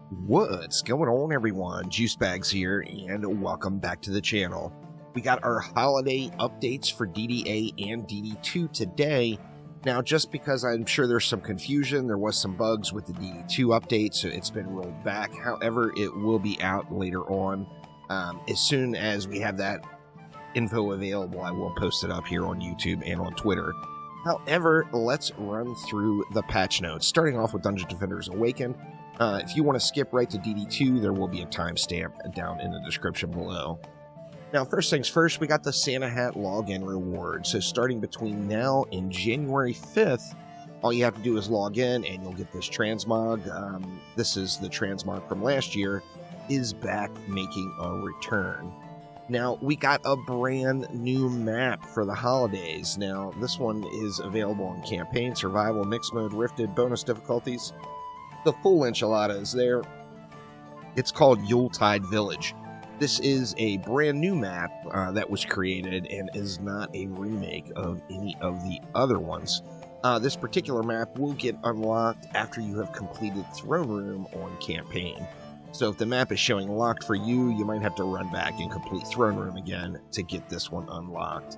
What's going on, everyone? Juice Bags here, and welcome back to the channel. We got our holiday updates for DDA and DD2 today. Now, just because I'm sure there's some confusion, there was some bugs with the DD2 update, so it's been rolled back. However, it will be out later on. As soon as we have that info available, I will post it up here on YouTube and on Twitter. However, let's run through the patch notes, starting off with Dungeon Defenders Awaken. If you want to skip right to DD2, there will be a timestamp down in the description below. Now, first things first, we got the Santa Hat login reward. So starting between now and January 5th, all you have to do is log in and you'll get this transmog. This is the transmog from last year, is back making a return. Now, we got a brand new map for the holidays. Now, this one is available in Campaign, Survival, Mixed Mode, Rifted, Bonus Difficulties. The full enchilada is there. It's called Yuletide Village. This is a brand new map that was created and is not a remake of any of the other ones. This particular map will get unlocked after you have completed Throne Room on Campaign. So if the map is showing locked for you, you might have to run back and complete Throne Room again to get this one unlocked.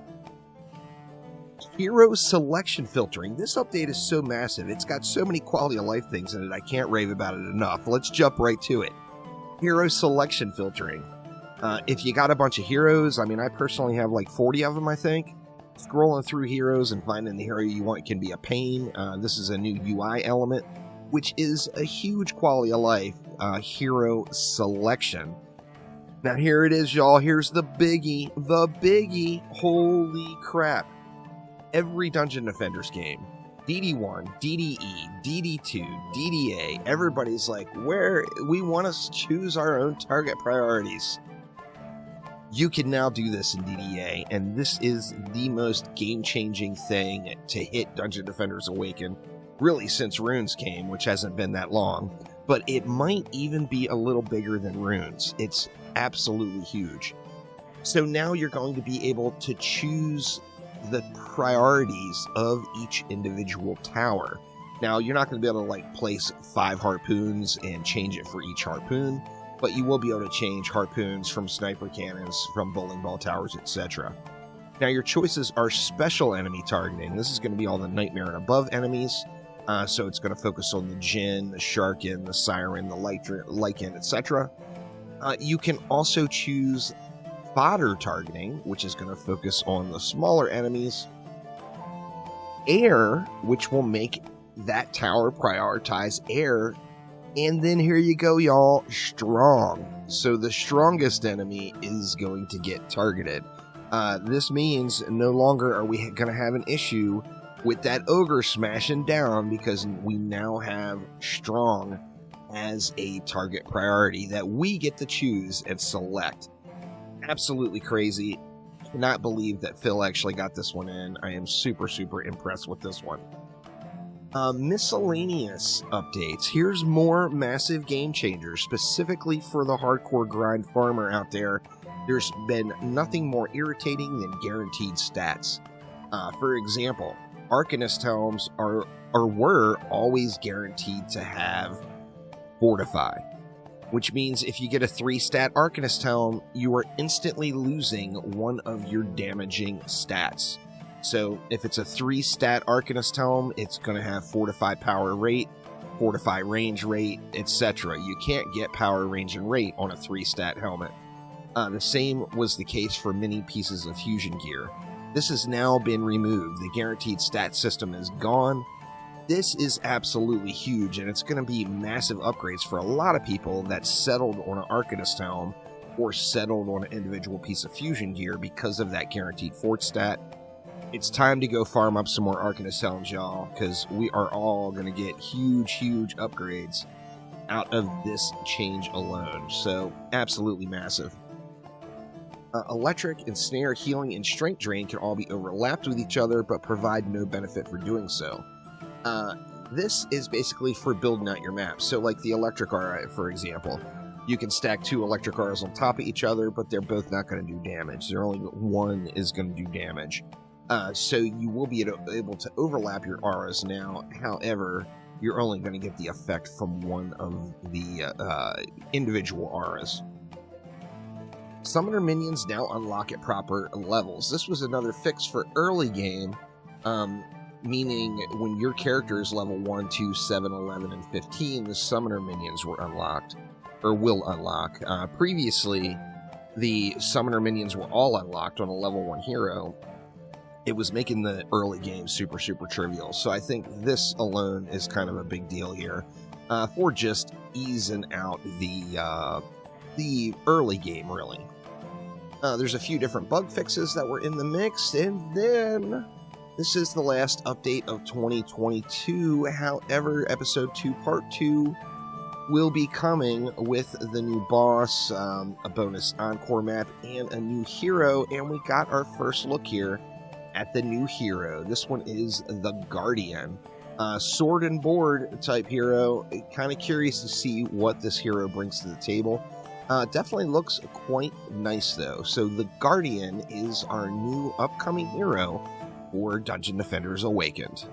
Hero selection filtering. This update is so massive. It's got so many quality of life things in it, I can't rave about it enough. Let's jump right to it. Hero selection filtering. If you got a bunch of heroes, I mean, I personally have like 40 of them, I think. Scrolling through heroes and finding the hero you want can be a pain. This is a new UI element, which is a huge quality of life hero selection. Now here it is, y'all. Here's the biggie. The biggie. Holy crap. Every Dungeon Defenders game, DD1, DDE, DD2, DDA, everybody's like, where we want to choose our own target priorities. You can now do this in DDA, and this is the most game-changing thing to hit Dungeon Defenders Awaken, really since Runes came, which hasn't been that long, but it might even be a little bigger than Runes. It's absolutely huge. So now you're going to be able to choose the priorities of each individual tower. Now, you're not going to be able to like place 5 harpoons and change it for each harpoon, but you will be able to change harpoons from sniper cannons, from bowling ball towers, etc. Now, your choices are special enemy targeting. This is going to be all the Nightmare and above enemies, so it's going to focus on the Djinn, the Sharkin, the Siren, the Lycan, etc. You can also choose fodder targeting, which is going to focus on the smaller enemies. Air, which will make that tower prioritize air. And then here you go, y'all, strong. So the strongest enemy is going to get targeted. This means no longer are we going to have an issue with that ogre smashing down, because we now have strong as a target priority that we get to choose and select. Absolutely crazy. Cannot believe that Phil actually got this one in. I am super impressed with this one. Miscellaneous updates. Here's more massive game changers, specifically for the hardcore grind farmer out there. There's been nothing more irritating than guaranteed stats. For example, Arcanist helms were always guaranteed to have Fortify, which means if you get a 3-stat Arcanist helm, you are instantly losing one of your damaging stats. So if it's a 3-stat Arcanist helm, it's going to have Fortify power rate, Fortify range rate, etc. You can't get power, range, and rate on a 3-stat helmet. The same was the case for many pieces of fusion gear. This has now been removed. The guaranteed stat system is gone. This is absolutely huge, and it's going to be massive upgrades for a lot of people that settled on an Arcanist helm or settled on an individual piece of fusion gear because of that guaranteed fort stat. It's time to go farm up some more Arcanist helms, y'all, because we are all going to get huge upgrades out of this change alone. So, absolutely massive. Electric, Ensnare, Healing, and Strength Drain can all be overlapped with each other, but provide no benefit for doing so. This is basically for building out your map. So like the Electric Aura, for example. You can stack 2 Electric Auras on top of each other, but they're both not going to do damage. They're only one is going to do damage. So you will be able to overlap your auras now. However, you're only going to get the effect from one of the individual auras. Summoner minions now unlock at proper levels. This was another fix for early game, meaning when your character is level 1, 2, 7, 11, and 15, the summoner minions were unlocked, or will unlock. Previously, the summoner minions were all unlocked on a level 1 hero. It was making the early game super, super trivial. So I think this alone is kind of a big deal here for just easing out the early game, really. There's a few different bug fixes that were in the mix, and then this is the last update of 2022. However, Episode 2 Part 2 will be coming with the new boss, a bonus encore map, and a new hero, and we got our first look here at the new hero. This one is the Guardian. Sword and board type hero. Kind of curious to see what this hero brings to the table. Definitely looks quite nice though. So the Guardian is our new upcoming hero for Dungeon Defenders Awakened.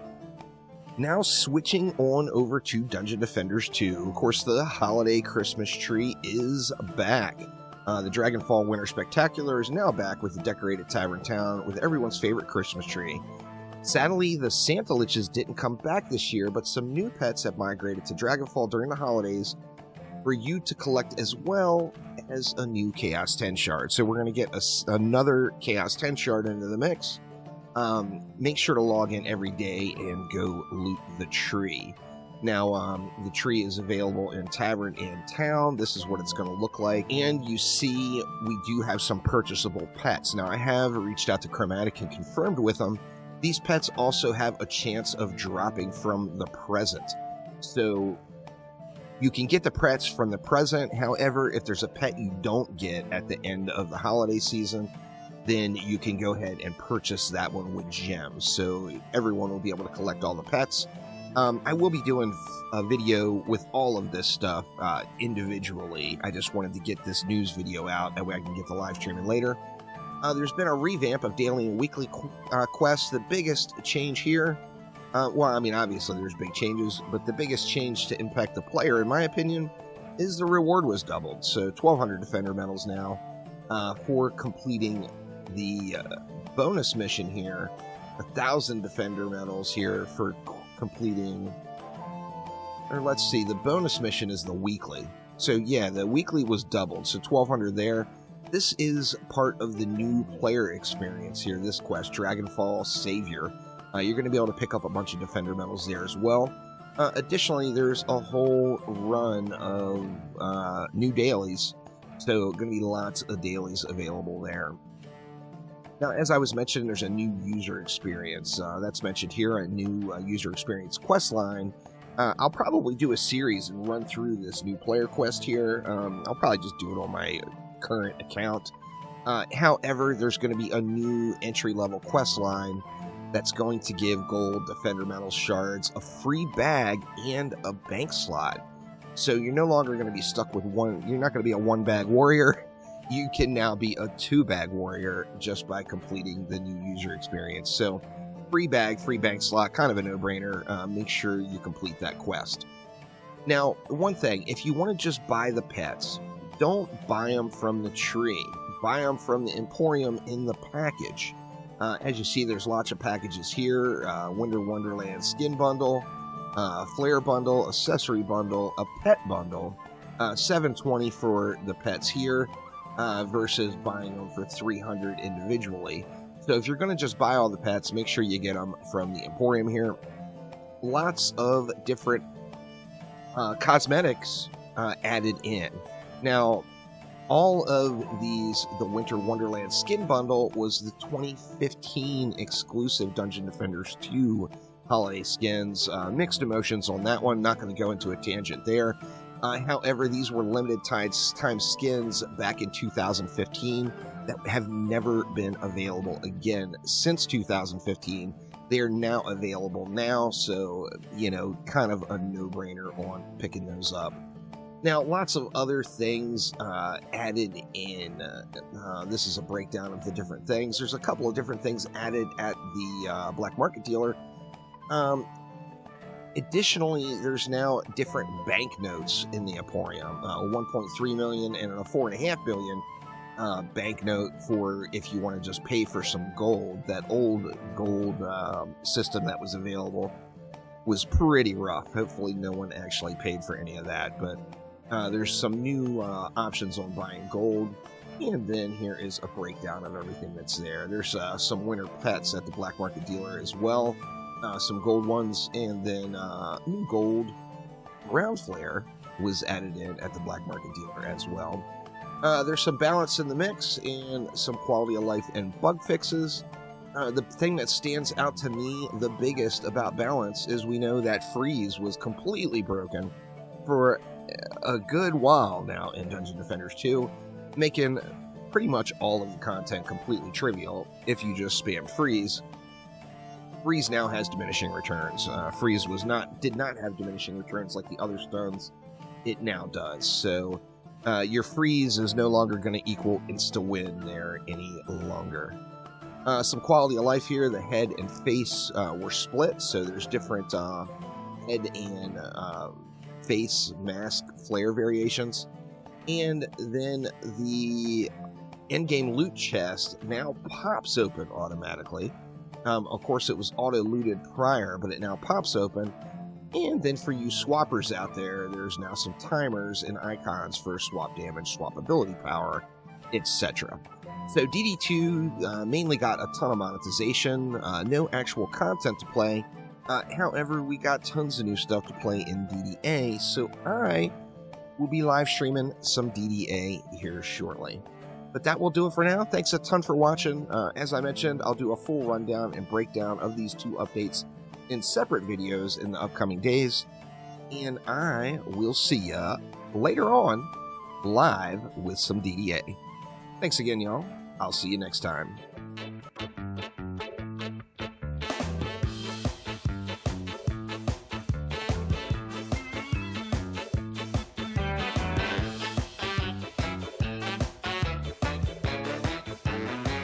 Now switching on over to Dungeon Defenders 2. Of course, the holiday Christmas tree is back. The Dragonfall Winter Spectacular is now back with the decorated tavern town with everyone's favorite Christmas tree. Sadly, the Santa Liches didn't come back this year, but some new pets have migrated to Dragonfall during the holidays for you to collect, as well as a new Chaos 10 shard. So we're going to get another Chaos 10 shard into the mix. Make sure to log in every day and go loot the tree. Now, the tree is available in Tavern and Town. This is what it's going to look like. And you see, we do have some purchasable pets. Now, I have reached out to Chromatic and confirmed with them. These pets also have a chance of dropping from the present. So, you can get the pets from the present. However, if there's a pet you don't get at the end of the holiday season, then you can go ahead and purchase that one with gems. So, everyone will be able to collect all the pets. I will be doing a video with all of this stuff individually. I just wanted to get this news video out, that way I can get the live streaming later. There's been a revamp of daily and weekly quests. The biggest change here, well, I mean, obviously there's big changes, but the biggest change to impact the player, in my opinion, is the reward was doubled. So 1,200 Defender medals now for completing the bonus mission here. 1,000 Defender medals here for completing, or let's see, the bonus mission is the weekly. So yeah, the weekly was doubled, so 1,200 there. This is part of the new player experience here, this quest, Dragonfall Savior. You're going to be able to pick up a bunch of Defender medals there as well. Additionally, there's a whole run of new dailies, so going to be lots of dailies available there. Now, as I was mentioning, there's a new user experience. That's mentioned here, a new user experience quest line. I'll probably do a series and run through this new player quest here. I'll probably just do it on my current account. However, there's going to be a new entry-level quest line that's going to give gold, Defender medals, shards, a free bag, and a bank slot. So you're no longer going to be stuck with one. You're not going to be a one-bag warrior. You can now be a 2-bag warrior just by completing the new user experience. So, free bag, free bank slot, kind of a no-brainer. Make sure you complete that quest. Now, one thing, if you want to just buy the pets, don't buy them from the tree. Buy them from the Emporium in the package. As you see, there's lots of packages here. Winter Wonderland skin bundle, flare bundle, accessory bundle, a pet bundle. $720 for the pets here. Versus buying them for $300 individually. So if you're going to just buy all the pets, make sure you get them from the Emporium here. Lots of different cosmetics added in. Now, all of these, the Winter Wonderland skin bundle was the 2015 exclusive Dungeon Defenders 2 holiday skins. Mixed emotions on that one, not going to go into a tangent there. However, these were limited time skins back in 2015 that have never been available again since 2015. They are now available now, so, you know, kind of a no-brainer on picking those up. Now, lots of other things added in. This is a breakdown of the different things. There's a couple of different things added at the Black Market Dealer. Additionally, there's now different banknotes in the Emporium, 1.3 million and a 4.5 billion banknote for if you want to just pay for some gold. That old gold system that was available was pretty rough. Hopefully no one actually paid for any of that, but there's some new options on buying gold. And then here is a breakdown of everything that's there. There's some winter pets at the black market dealer as well. Some gold ones, and then new gold ground flare was added in at the black market dealer as well. There's some balance in the mix and some quality of life and bug fixes. The thing that stands out to me the biggest about balance is we know that freeze was completely broken for a good while now in Dungeon Defenders 2, making pretty much all of the content completely trivial if you just spam freeze. Freeze now has diminishing returns. Freeze did not have diminishing returns like the other stuns. It now does. So your freeze is no longer going to equal insta-win there any longer. Some quality of life here. The head and face were split, so there's different head and face mask flare variations. And then the endgame loot chest now pops open automatically. Of course, it was auto-looted prior, but it now pops open. And then for you swappers out there, there's now some timers and icons for swap damage, swap ability power, etc. So DD2 mainly got a ton of monetization, no actual content to play. However, we got tons of new stuff to play in DDA, so I will be live streaming some DDA here shortly. But that will do it for now. Thanks a ton for watching. As I mentioned, I'll do a full rundown and breakdown of these two updates in separate videos in the upcoming days. And I will see ya later on, live with some DDA. Thanks again, y'all. I'll see you next time.